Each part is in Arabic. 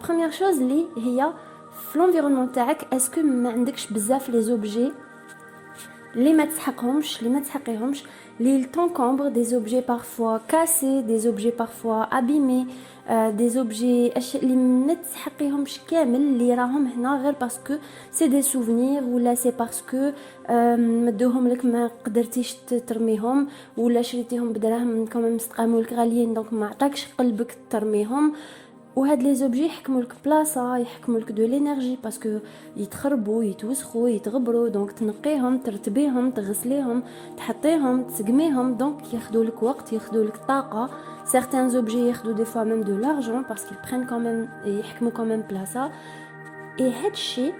Première chose اللي هي في l'environnement تاعك اسكو ما عندكش بزاف لي زوبجي اللي ما تسحقهمش اللي ما تسحقيهمش اللي تنكمبر دي زوبجي بارفوا كاسي دي زوبجي بارفوا ابيمي دي زوبجي اشياء اللي ما تسحقيهمش كامل اللي راهم هنا غير باسكو سي دي سوفنير ولا سي باسكو مدوهم لك ما قدرتيش ترميهم ولا شريتيهم بدراهم كما مستقاموا لك غاليين دونك ما عطاكش قلبك ترميهم وهاد لي زوبجي يحكموا لك بلاصه يحكموا لك دو لينيرجي باسكو يتخربوا يتوسخوا يتغبروا دونك تنقيهم ترتبيهم تغسليهم تحطيهم تسقميهم دونك ياخذوا لك وقت ياخذوا لك طاقه certains زوبجي ياخذوا دي فوا ميم دو لارجون باسكو prennent quand même يحكموا quand même بلاصه اي هادشي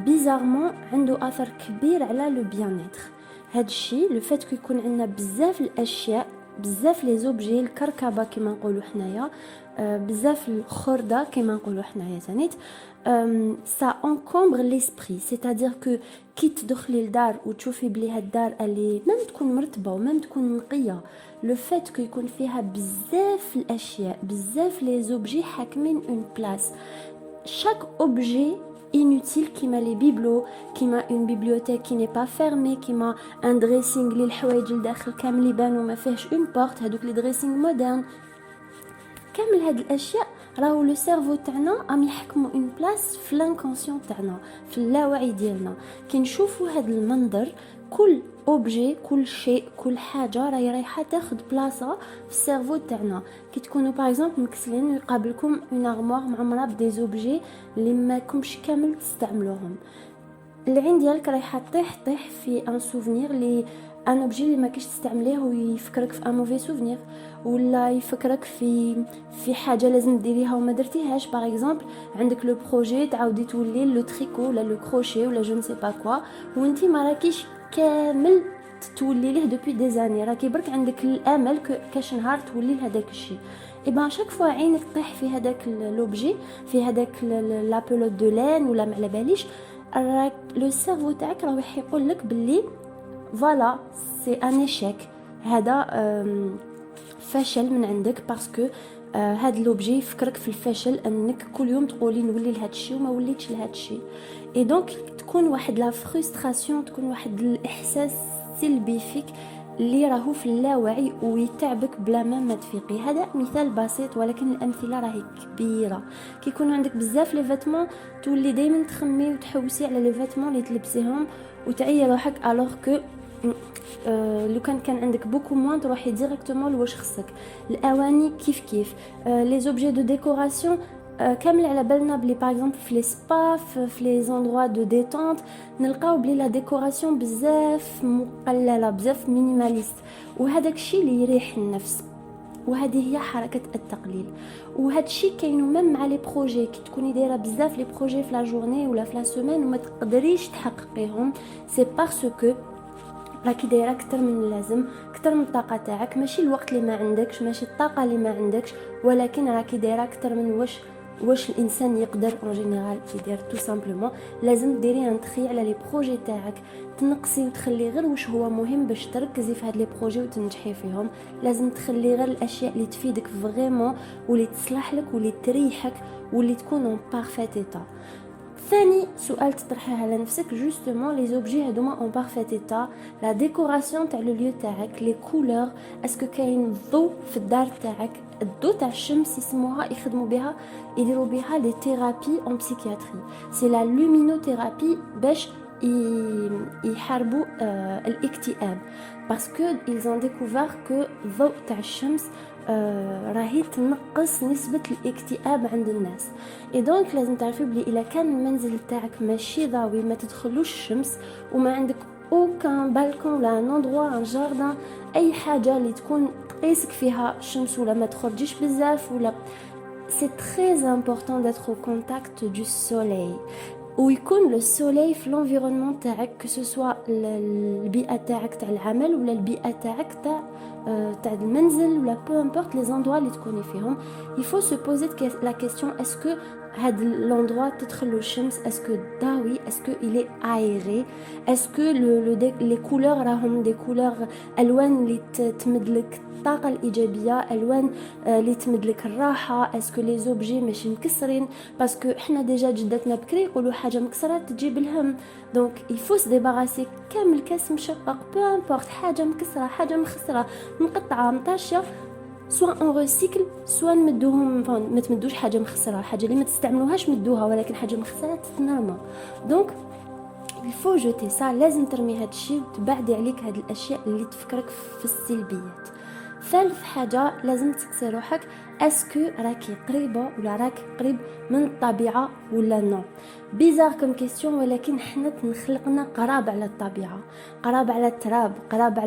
بيزارمون عنده اثر كبير على لو بيان اتر هادشي لو فات كو يكون عندنا بزاف الاشياء بزاف لي زوبجي الكركبه كيما نقولوا حنايا بزاف الخرده كيما نقولوا حنايا ثانيت ça encombre l'esprit c'est-à-dire que كي تدخلي لدار وتشوفي بلي هاد الدار اللي ميم تكون مرتبه وميم تكون نقيه لو فات كو يكون فيها بزاف الاشياء بزاف لي زوبجي حاكمين اون بلاص chaque objet inutile كيما لي بيبلو كيما une bibliothèque qui n'est pas fermée كيما un dressing للحوايج لداخل كامل يبانو ما فيهش une porte هادوك لي دريسينغ مودرن كامل هاد الاشياء راهو لو سيرفو تاعنا ام يحكموا اون بلاص في لانكونسيون تاعنا في اللاوعي ديالنا كي نشوفوا هاد المنظر كل اوبجي كل شيء كل حاجه راهي رايحه تاخذ بلاصه في السيرفو تاعنا كي تكونوا باغ اكزومبل مكسلين ويقابلكم اون ارموار معمره بدي زوبجي اللي ماكمش كامل تستعملوهم العين ديالك رايحه طيح في ان سوفنير لي ان اوبجي اللي ما كاينش تستعمليه ويفكرك في ان موفي سوفنير ولا يفكرك في حاجه لازم ديريها وما درتيهاش باغ اكزومبل عندك لو بروجي تعاودي تولي لو تريكو ولا لو كروشي ولا جو نسي با كوا وانتي ما راكيش كامل تولي ليه دوبي دي زاني راكي برك عندك الامل كاش نهار تولي لهداك الشيء اي بان شاك فوا عينك طيح في هذاك لوبجي في هذاك لا بولوت دو لين ولا ما على باليش لو سيرفو تاعك راه يقول لك باللي فوالا سي ان ايشيك هذا فشل من عندك باسكو هاد لوبجي يفكرك في الفشل انك كل يوم تقولي نولي لهاد الشيء وما وليتش لهاد الشيء اي دونك تكون واحد لا فرستراسيون تكون واحد الاحساس سلبي فيك اللي راهو في اللاوعي ويتعبك بلا ما تفيقي هذا مثال بسيط ولكن الامثله راهي كبيره كي يكون عندك بزاف لي فيتمون تولي دائما تخمي وتحوسي على لي فيتمون اللي تلبسيهم وتعيي روحك الوغ كو لو كان عندك بوكو موان تروحي ديريكتومون لواش خصك الاواني كيف لي زوبجي دو ديكوراسيون كامل على بالنا بلي باغ اكزومبل في لي سبا في لي زوندروا دو ديتونت نلقاو بلي لا ديكوراسيون بزاف مقلله بزاف مينيماليست وهذاك الشيء اللي يريح النفس وهذه هي حركه التقليل وهذا الشيء كاينو ميم مع لي بروجي كي تكوني دايره بزاف لي بروجي في لا جورني ولا في لا سيمين وما تقدريش تحققيهم سي باسكو راكي دايره اكثر من اللازم اكثر من الطاقه تاعك ماشي الوقت اللي ما عندكش ماشي الطاقه اللي ما عندكش ولكن راكي دايره اكثر من واش الانسان يقدر اون جينيرال يدير تو سامبلومون لازم ديري ان تخي على لي بروجي تاعك تنقصي وتخلي غير واش هو مهم باش تركزي في هاد لي بروجي وتنجحي فيهم لازم تخلي غير الاشياء اللي تفيدك فريمون واللي تصلح لك واللي تريحك واللي تكون اون بارفيت ايتا ثاني سؤال تطرحيه على نفسك جوستومون لي زوبجي هادوما اون بارفيت ايتا لا ديكوراسيون تاع لو ليو تاعك لي كولور اسكو كاين ضوء في الدار تاعك الضوء تاع الشمس يسموها يخدموا بها يديروا بها لي ثيرابي اون بسيكياتري سي لا لومينوثيرابي باش يحاربوا الاكتئاب باسكو ils ont découvert que الضوء تاع الشمس راهي تنقص نسبة الاكتئاب عند الناس اي دونك لازم تعرفي بلي الا كان المنزل تاعك ماشي ضاوي ما تدخلوش الشمس وما عندك اوكان بالكون ولا ان اندروا ان جاردان اي حاجه اللي تكون تقيسك فيها الشمس ولا ما تخرجيش بزاف ولا سي تري امبورطون d'être au contact du soleil ويكون لو سوليي في لونفيرونمون تاعك كو سو سوا البيئه تاعك تاع العمل ولا البيئه تاعك تاع تاع المنزل ولا peu importe les endroits اللي تكوني فيهم. il faut se poser la question est-ce que هاد l'endroit تدخل له الشمس est-ce que داوي est-ce que il est aéré est-ce que les couleurs راهم des couleurs الوان اللي تمدلك الطاقة الإيجابية، ألوان اللي تمدلك الراحة. اسكو لي زوبجي ماشي مكسرين باسكو احنا ديجا جدتنا بكري يقولوا حاجة مكسرة تجيب الهم. دونك يفوس ديباراسي كامل كاس مشقق بو امبورت حاجة مكسرة حاجة مخسرة مقطعة مطاشية سواء اون ريسيكل سواء نمدوهم ما تمدوش حاجة مخسرة حاجة اللي ما تستعملوهاش مدوها ولكن حاجة مخسرة تتنرمى. دونك الفو جوتي سا لازم ترمي هاد الشيء وتبعدي عليك هاد الاشياء اللي تفكرك في السلبيات. ثالث حاجة لازم تسقسي روحك اسكو راكي قريبة ولا راك قريب من الطبيعة ولا نو. بيزار كم كيستيون ولكن حنا تنخلقنا قراب على الطبيعة قراب على التراب قراب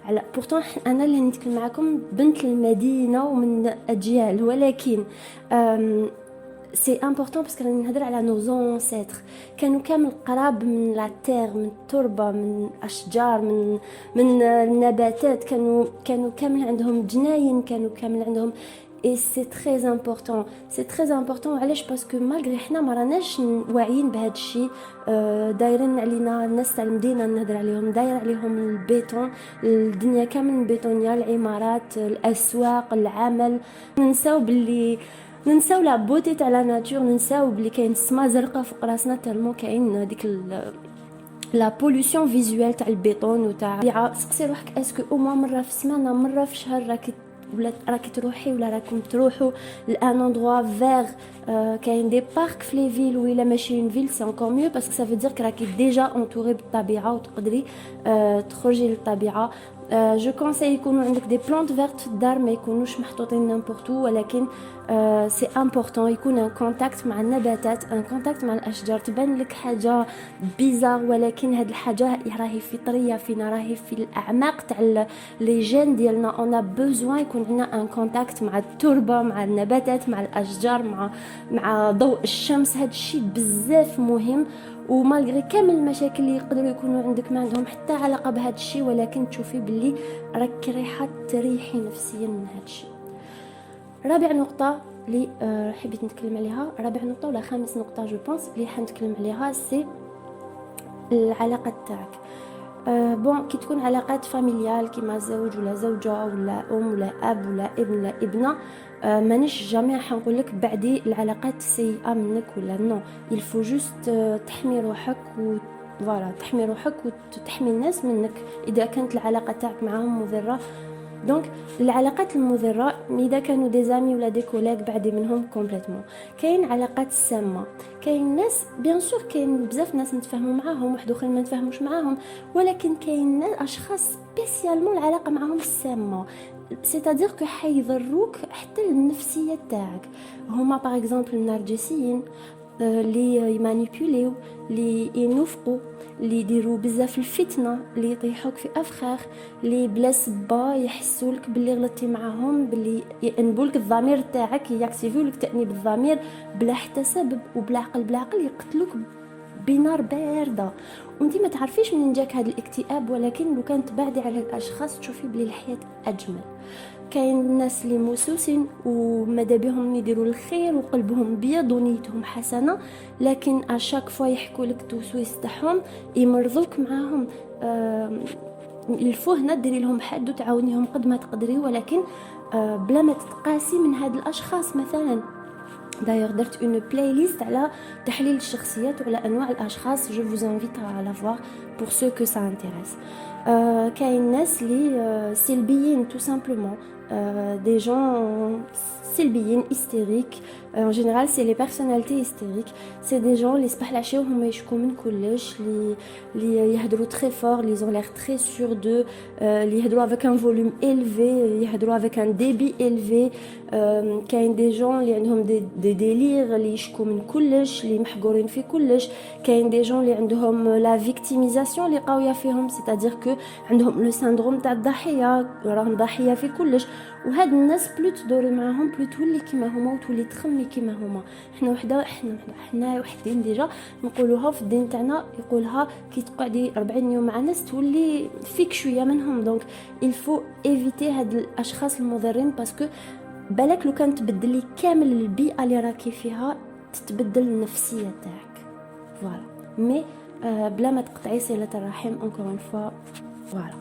على بورتون انا اللي نتكلم معكم بنت المدينة ومن اجيال ولكن سي امبورطون باسكو راني نهضر على نو زونسيتر كانوا كامل قراب من لا تير من التربه من الاشجار من النباتات كانوا كامل عندهم جناين كانوا كامل عندهم et c'est très important علاش باسكو مالغري حنا ما راناش واعيين بهذا الشيء دايرين علينا الناس تاع المدينه نهضر عليهم داير عليهم البيتون الدنيا كامل بيتونيه العمارات الاسواق العمل ننساو لا بوتي تاع لا ناتور ننساو بلي كاين السما زرقاء فوق راسنا تالمو كاين ديك لا بولوسيون فيزوال تاع البيتون وتاع سقسي روحك اسكو او مره في السمانه مره في الشهر راكي تروحي ولا راكم تروحوا لان اندروا فيغ كاين دي بارك في لي فيل ولا ماشي اون فيل سي انكور ميو باسكو سا فو دير راكي ديجا اونتوري بالطبيعه وتقدري تخرجي للطبيعه. جو كونساي يكونوا عندك دي بلانت فيرت في الدار ما يكونوش محطوطين نامبورتو ولكن سي امبورطون يكون ان كونتاكت مع النباتات ان كونتاكت مع الاشجار. تبان لك حاجه بيزار ولكن هاد الحاجه راهي فطريه فينا راهي في الاعماق تاع لي جين ديالنا اون ا بوزوان يكون عندنا ان كونتاكت مع التربه مع النباتات مع الاشجار مع ضوء الشمس. هاد الشيء بزاف مهم ومالغري كامل المشاكل اللي يقدروا يكونوا عندك ما عندهم حتى علاقه بهذا الشيء ولكن تشوفي باللي راك رايحه تريحي نفسيا من هذا الشيء. رابع نقطه اللي حبيت نتكلم عليها رابع نقطه ولا خامس نقطه جو بونس اللي حنتكلم عليها سي العلاقه تاعك. بون كي تكون علاقات فاميليال كيما زوج ولا زوجه ولا ام ولا اب ولا ابن ولا ابنه مانيش جامع حنقول لك بعدي العلاقات السيئه منك ولا نو يلفو جوست تحمي روحك فوالا تحمي روحك وتحمي الناس منك اذا كانت العلاقه تاعك معهم مضره. دونك العلاقات المضره اذا كانوا دي زامي ولا دي كوليك بعدي منهم كومبليتمون. كاين علاقات سامه كاين ناس بيان سور كاين بزاف ناس نتفاهموا معاهم واحد اخرين ما نتفاهموش معاهم ولكن كاين اشخاص سبيسيالمون العلاقه معاهم سامه سيتادير كو حيضروك حتى النفسيه تاعك. هما باغ اكزومبل النرجسيين اللي يمانيبيوليو اللي ينفقوا اللي يديروا بزاف الفتنه اللي يطيحوك في افخاخ اللي بلا سبه يحسولك باللي غلطتي معاهم باللي ينبولك الضمير تاعك ياكتيفيولك تانيب الضمير بلا حتى سبب وبلا عقل يقتلوك بنار بارده وانتي ما تعرفيش منين جاك هذا الاكتئاب ولكن لو كانت بعدي على الاشخاص تشوفي بلي الحياه اجمل. كاين الناس اللي موسوسين وماذا بهم يديروا الخير وقلبهم بيض ونيتهم حسنه لكن اشاك فوا يحكوا لك توسويس تاعهم يمرضوك معاهم. الفو هنا ديري لهم حد وتعاونيهم قد ما تقدري ولكن بلا ما تتقاسي من هاد الاشخاص. مثلا دايوغ درت اون بلاي ليست على تحليل الشخصيات وعلى انواع الاشخاص جو فوز انفيت à la voir pour ceux que ça intéresse. كاين ناس اللي سلبيين tout simplement des gens سلبيين hystériques. En général c'est les personnalités hystériques c'est des gens اللي صباح العشيه وهما يشكوا من كلش اللي يهضروا très fort اللي ont l'air très sûrs d'eux اللي يهضروا avec un volume élevé يهضروا avec un débit élevé. كاين des gens اللي عندهم des délires اللي يشكوا من كلش اللي محقورين في كلش. كاين des gens اللي عندهم la victimisation اللي قويه فيهم c'est-à-dire que باسكو عندهم لو سيندروم تاع الضحيه، راهم ضحيه في كلش. وهاد الناس بلو تدوري معاهم بلو تولي كيما هما وتولي تخمي كيما هما. احنا وحدين ديجا نقولوها في الدين تاعنا، يقولها كي تقعدي 40 يوم مع ناس تولي فيك شويه منهم. دونك الفو ايفيتي هاد الاشخاص المضرين، باسكو بالك لو كان تبدلي كامل البيئه اللي راكي فيها تتبدل النفسيه تاعك. فوالا مي بلا ما تقطعي صله الرحم اونكور اون فوا. فوالا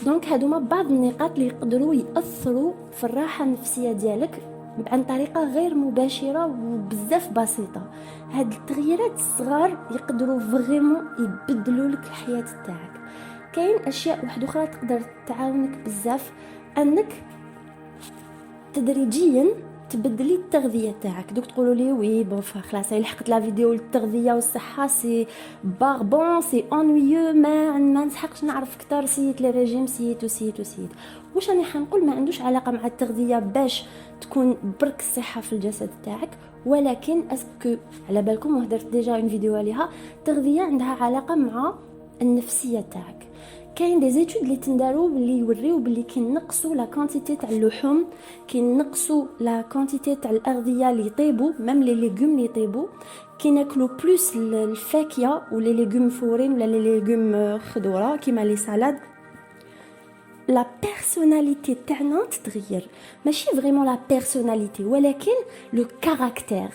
دونك هادوما بعض النقاط اللي يقدروا ياثروا في الراحه النفسيه ديالك عن طريقه غير مباشره وبزاف بسيطه. هاد التغييرات الصغار يقدروا فريمون يبدلوا لك الحياه تاعك. كاين اشياء واحده اخرى تقدر تعاونك بزاف، انك تدريجيا تبدلي التغذيه تاعك. دوك تقولوا لي وي بون خلاص لحقت لا فيديو التغذيه والصحه سي باربون سي انويو، ما نسحقش نعرف اكثر، سيت لي ريجيم سيت. واش راني حنقول؟ ما عندوش علاقه مع التغذيه باش تكون برك الصحه في الجسد تاعك، ولكن اسكو على بالكم وهدرت ديجا اون فيديو عليها، التغذيه عندها علاقه مع النفسيه تاعك. كاين دي زيتود اللي تنداروا اللي يوريو باللي كي نقصوا لا كونتيتي تاع اللحوم، كي نقصوا لا كونتيتي تاع الاغذيه اللي يطيبوا، ميم لي ليغوم اللي يطيبوا، كي ناكلوا بلوس الفاكهه ولا ليغوم فورين ولا لي ليغوم خضوره كيما لي سالاد، لا بيرسوناليتي تاعنا تتغير. ماشي فريمون لا بيرسوناليتي، ولكن لو كاركتير،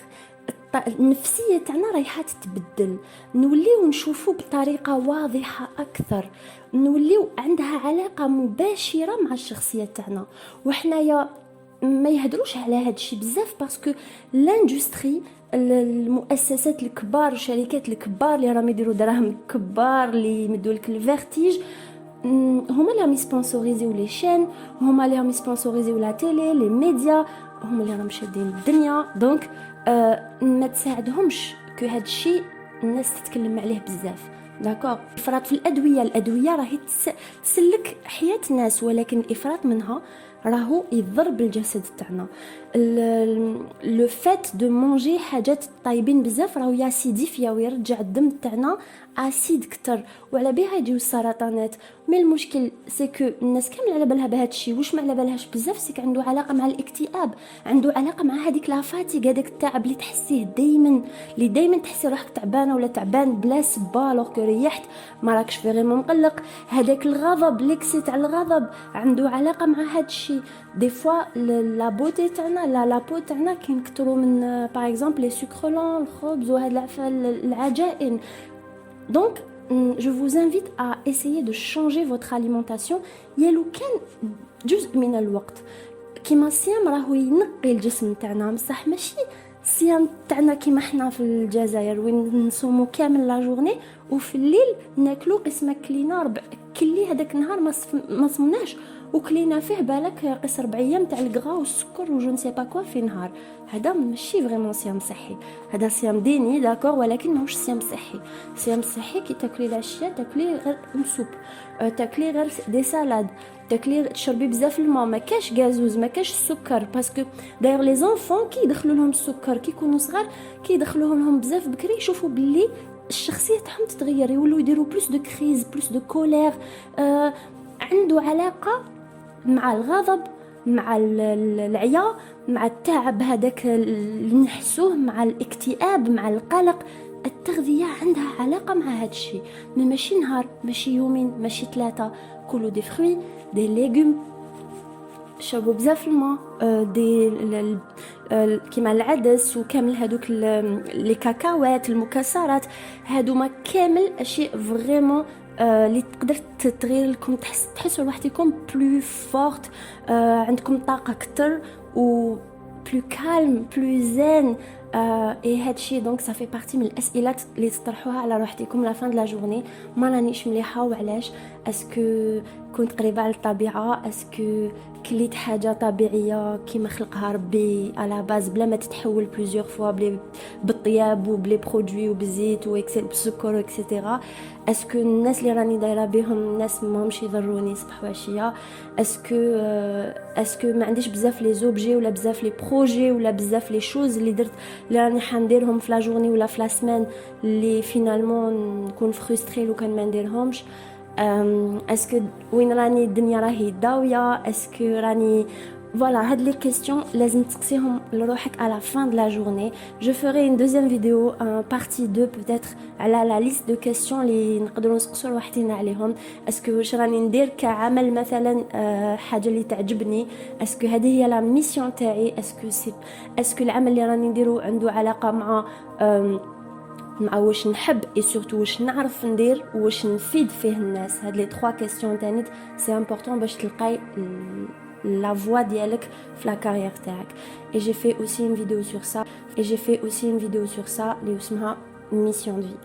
النفسيه تاعنا رايحه تتبدل، نوليو نشوفو بطريقه واضحه اكثر، نوليو عندها علاقه مباشره مع الشخصيه تاعنا. وحنايا ما يهدروش على هذا الشيء بزاف، باسكو لاندستري، المؤسسات الكبار والشركات الكبار اللي راهم يديروا دراهم كبار اللي يمدوا لك الفيرتيج، هما اللي راهم يسبونسوريزيو لي شين، هما اللي راهم يسبونسوريزيو لا تيلي، لي ميديا، هما اللي راهم شادين الدنيا. دونك ما تساعدهمش كو هاد الشيء الناس تتكلم عليه بزاف. داكوغ، الافراط في الادويه راهي تسلك حياه الناس، ولكن الافراط منها راهو يضر بالجسد تاعنا. لو فات دو مونجي حاجات طايبين بزاف راهو ياسيديفيا ويرجع الدم تاعنا اسيد كتر، وعلى بها يجيو السرطانات. مي المشكل سيكو الناس كامل على بالها بهذا الشيء، واش ما على بالهاش بزاف سيك عنده علاقه مع الاكتئاب، عنده علاقه مع هذيك لافاتيغ، هذاك التعب اللي تحسيه دائما، اللي دائما تحسي روحك تعبانه ولا تعبان بلا سبه لوغ كو ريحت ما راكش فريمون مقلق. هذاك الغضب، ليكسي تاع الغضب عنده علاقه مع هذا الشيء. دي فوا لا بوتي تاعنا لا بو تاعنا كينكثروا من باغ اكزومبل لي سكرولون، الخبز وهاد العجائن. Donc, je vous invite à essayer de changer votre alimentation. يلو كان جزء من الوقت كيما الصيام راهو ينقي الجسم تاعنا، بصح ماشي الصيام تاعنا كيما حنا في الجزائر وين نصوموا كامل لا جورني وفي الليل ناكلو قسمه كلينا ربع كلي، هذاك النهار ما صمناش وكلينا فيه بالك قص 4 ايام تاع الكغا والسكر وجون سي با كوا في نهار. هذا ماشي فريمون صيام صحي، هذا صيام ديني داكور، ولكن ماهوش صيام صحي. صيام صحي كي تاكلي العشيه تاكلي غير سوب، تاكلي غير دي سالاد، تاكلي تشربي بزاف الماء، ما كاش غازوز، ما كاش السكر. باسكو داير لي زونفون كي يدخلوا لهم السكر كي يكونوا صغار، كي يدخلوه لهم بزاف بكري يشوفوا باللي الشخصيه تاعهم تتغير، يولوا يديروا بلوس دو كريز، بلوس دو كولير. عنده علاقه مع الغضب، مع العيا، مع التعب هذاك اللي نحسوه، مع الاكتئاب، مع القلق. التغذيه عندها علاقه مع هذا الشيء، ماشي نهار، ماشي يومين، ماشي 3. كلوا دي فروي، دي ليغوم، شربوا بزاف الماء، دي كيما العدس وكامل هذوك لي كاكاوات، المكسرات، هادو ما كامل اشياء فريمون اللي تقدر تغير لكم، تحسوا روحكم بلو فورت، عندكم طاقه اكثر و بلو كالم بلو زين. اي هادشي دونك صافي بارتي من الاسئله اللي تطرحوها على روحكم لا فان د لا جورني. ما رانيش مليحه وعلاش؟ اسكو كنت قريبه على الطبيعه؟ اسكو كليت حاجه طبيعيه كيما خلقها ربي على باز بلا ما تتحول بليزيور فوا بالطياب وبلي برودوي وبالزيت بالسكر اكسيتيرا؟ اسكو الناس اللي راني دايره بهم الناس ماهمش يضروني صباح وعشيه؟ اسكو ما عنديش بزاف لي زوبجي ولا بزاف لي بروجي ولا بزاف لي شوز اللي درت اللي راني حنديرهم في لا جورني ولا في لا سمان اللي فينالمون نكون فرستري لو كان ما نديرهمش؟ اسكو وين راني الدنيا راهي داويه، اسكو راني فوالا. هاد لي كيستيون لازم تسقسيهم لروحك à la fin de la journée. Je ferai une deuxième vidéo, partie 2 peut-être على la liste de questions اللي نقدروا نسقسوا روحنا عليهم. اسكو واش راني ندير كعمل مثلا حاجه اللي تعجبني، اسكو هذه هي لا ميسيون تاعي، اسكو العمل اللي راني نديرو عنده علاقه مع واش نحب اي سورتو واش نعرف ندير واش نفيد فيه الناس. هاد لي 3 كيستيون تاني سي امبورطون باش تلقاي la voie ديالك في لا كارير تاعك. et j'ai fait aussi une vidéo sur ça اللي اسمها mission de vie.